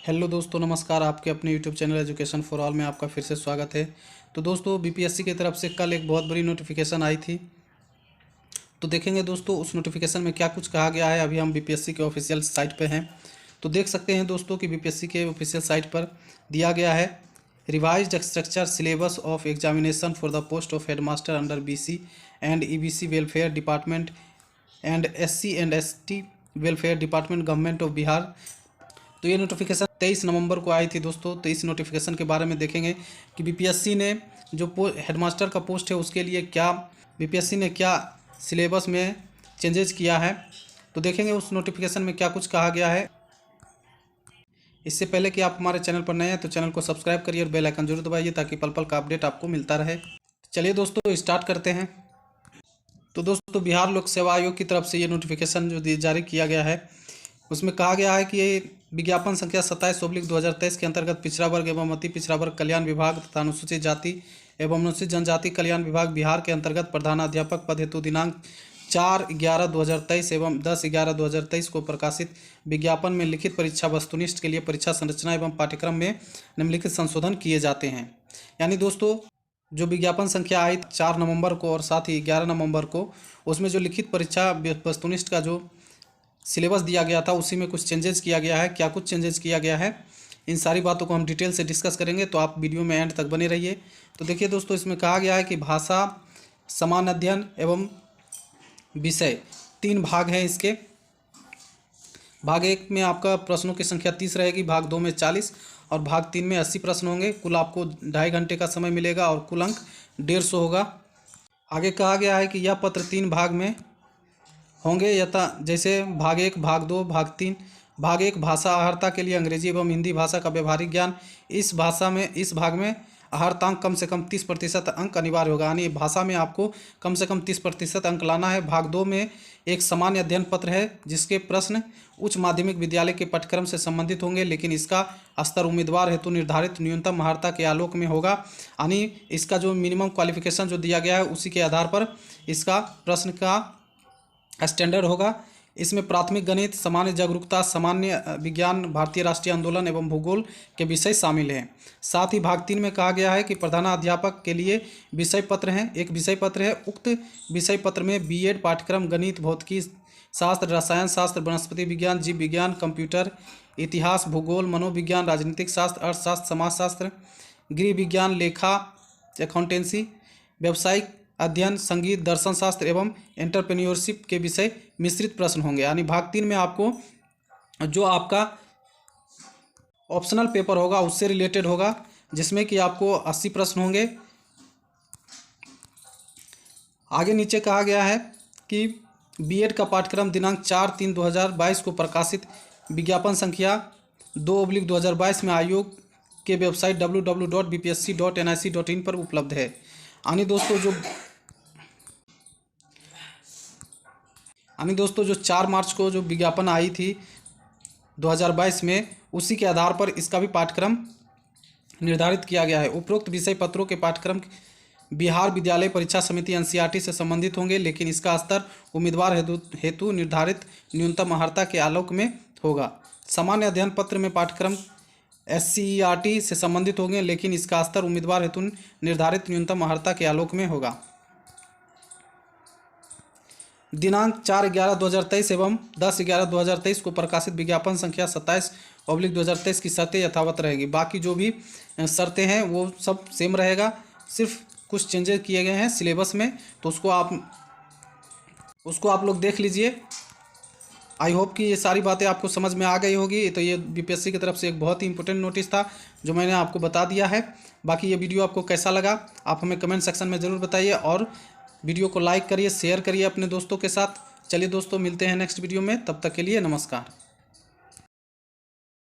Hello दोस्तों, नमस्कार। आपके अपने YouTube channel education for all में आपका फिर से स्वागत है। तो दोस्तों, बीपीएससी की तरफ से कल एक बहुत बड़ी नोटिफिकेशन आई थी। तो देखेंगे दोस्तों उस नोटिफिकेशन में क्या कुछ कहा गया है। अभी हम बीपीएससी के ऑफिशियल साइट पे हैं, तो देख सकते हैं दोस्तों कि बीपीएससी के ऑफिशियल साइट पर दिया गया है revised structure syllabus of examination for the post of headmaster under BC and EBC welfare department and SC and ST welfare department government of Bihar. तो ये नोटिफिकेशन 23 नवंबर को आई थी दोस्तों। तो इस नोटिफिकेशन के बारे में देखेंगे कि बीपीएससी ने जो हेडमास्टर का पोस्ट है उसके लिए बीपीएससी ने क्या सिलेबस में चेंजेस किया है। तो देखेंगे उस नोटिफिकेशन में क्या कुछ कहा गया है। इससे पहले कि आप हमारे चैनल पर नए हैं तो चैनल को सब्सक्राइब करिए और बेल आइकन जरूर दबाइए ताकि पल पल का अपडेट आपको मिलता रहे। चलिए दोस्तों स्टार्ट करते हैं। तो दोस्तों, बिहार लोक सेवा आयोग की तरफ से ये नोटिफिकेशन जो जारी किया गया है उसमें कहा गया है कि ये विज्ञापन संख्या 27/2023 के अंतर्गत पिछड़ा वर्ग एवं अति पिछड़ा वर्ग कल्याण विभाग तथा अनुसूचित जाति एवं अनुसूचित जनजाति कल्याण विभाग बिहार के अंतर्गत प्रधानाध्यापक पद हेतु दिनांक 4/11/2023 एवं 10/11/2023 को प्रकाशित विज्ञापन में लिखित परीक्षा वस्तुनिष्ठ के लिए परीक्षा संरचना एवं पाठ्यक्रम में निम्नलिखित संशोधन किए जाते हैं। यानी दोस्तों, जो विज्ञापन संख्या आई 4 नवंबर को और साथ ही 11 नवंबर को, उसमें जो लिखित परीक्षा वस्तुनिष्ठ का जो सिलेबस दिया गया था उसी में कुछ चेंजेस किया गया है। क्या कुछ चेंजेस किया गया है, इन सारी बातों को हम डिटेल से डिस्कस करेंगे, तो आप वीडियो में एंड तक बने रहिए। तो देखिए दोस्तों, इसमें कहा गया है कि भाषा समान अध्ययन एवं विषय 3 भाग हैं इसके। भाग 1 में आपका प्रश्नों की संख्या 30 रहेगी, भाग 2 में 40 और भाग 3 में 80 प्रश्न होंगे। कुल आपको 2.5 घंटे का समय मिलेगा और कुल अंक 150 होगा। आगे कहा गया है कि यह पत्र 3 भाग में होंगे यथा जैसे भाग 1, भाग 2, भाग 3। भाग 1 भाषा अहर्ता के लिए अंग्रेजी एवं हिंदी भाषा का व्यवहारिक ज्ञान। इस भाग में अहर्तांक कम से कम 30% अंक अनिवार्य होगा, यानी भाषा में आपको कम से कम 30% अंक लाना है। भाग 2 में एक सामान्य अध्ययन पत्र है जिसके प्रश्न उच्च माध्यमिक विद्यालय के पाठ्यक्रम से संबंधित होंगे, लेकिन इसका स्तर उम्मीदवार हेतु निर्धारित न्यूनतम अहर्ता के आलोक में होगा। यानी इसका जो मिनिमम क्वालिफिकेशन जो दिया गया है उसी के आधार पर इसका प्रश्न का स्टैंडर्ड होगा। इसमें प्राथमिक गणित, सामान्य जागरूकता, सामान्य विज्ञान, भारतीय राष्ट्रीय आंदोलन एवं भूगोल के विषय शामिल हैं। साथ ही भाग 3 में कहा गया है कि प्रधानाध्यापक के लिए विषय पत्र हैं। एक विषय पत्र है, उक्त विषय पत्र में बीएड पाठ्यक्रम गणित, भौतिकी शास्त्र, रसायन शास्त्र, वनस्पति विज्ञान, जीव विज्ञान, कंप्यूटर, इतिहास, भूगोल, मनोविज्ञान, राजनीतिक शास्त्र, अर्थशास्त्र, समाजशास्त्र, गृह विज्ञान, लेखा, अकाउंटेंसी, व्यावसायिक अध्ययन, संगीत, दर्शन शास्त्र एवं एंटरप्रेन्योरशिप के विषय मिश्रित प्रश्न होंगे। यानी भाग 3 में आपको जो आपका ऑप्शनल पेपर होगा उससे रिलेटेड होगा, जिसमें कि आपको 80 प्रश्न होंगे। आगे नीचे कहा गया है कि बीएड का पाठ्यक्रम दिनांक 4/3/2022 को प्रकाशित विज्ञापन संख्या 2/2022 में आयोग के वेबसाइट www.bpsc.nic.in पर उपलब्ध है। यानी दोस्तों जो 4 मार्च को जो विज्ञापन आई थी 2022 में, उसी के आधार पर इसका भी पाठ्यक्रम निर्धारित किया गया है। उपरोक्त विषय पत्रों के पाठ्यक्रम बिहार विद्यालय परीक्षा समिति एनसीईआरटी से संबंधित होंगे, लेकिन इसका स्तर उम्मीदवार हेतु निर्धारित न्यूनतम अहर्ता के आलोक में होगा। सामान्य अध्ययन पत्र में पाठ्यक्रम एससीईआरटी से संबंधित होंगे, लेकिन इसका स्तर उम्मीदवार हेतु निर्धारित न्यूनतम अहर्ता के आलोक में होगा। दिनांक 4/11/2023 एवं 10/11/2023 को प्रकाशित विज्ञापन संख्या 27/2023 की शर्तें यथावत रहेगी। बाकी जो भी शर्तें हैं वो सब सेम रहेगा, सिर्फ कुछ चेंजेस किए गए हैं सिलेबस में, तो उसको आप लोग देख लीजिए। आई होप कि ये सारी बातें आपको समझ में आ गई होगी। तो ये बीपीएससी की तरफ से एक बहुत ही इंपॉर्टेंट नोटिस था जो मैंने आपको बता दिया है। बाकी ये वीडियो आपको कैसा लगा आप हमें कमेंट सेक्शन में ज़रूर बताइए और वीडियो को लाइक करिए, शेयर करिए अपने दोस्तों के साथ। चलिए दोस्तों, मिलते हैं नेक्स्ट वीडियो में, तब तक के लिए नमस्कार।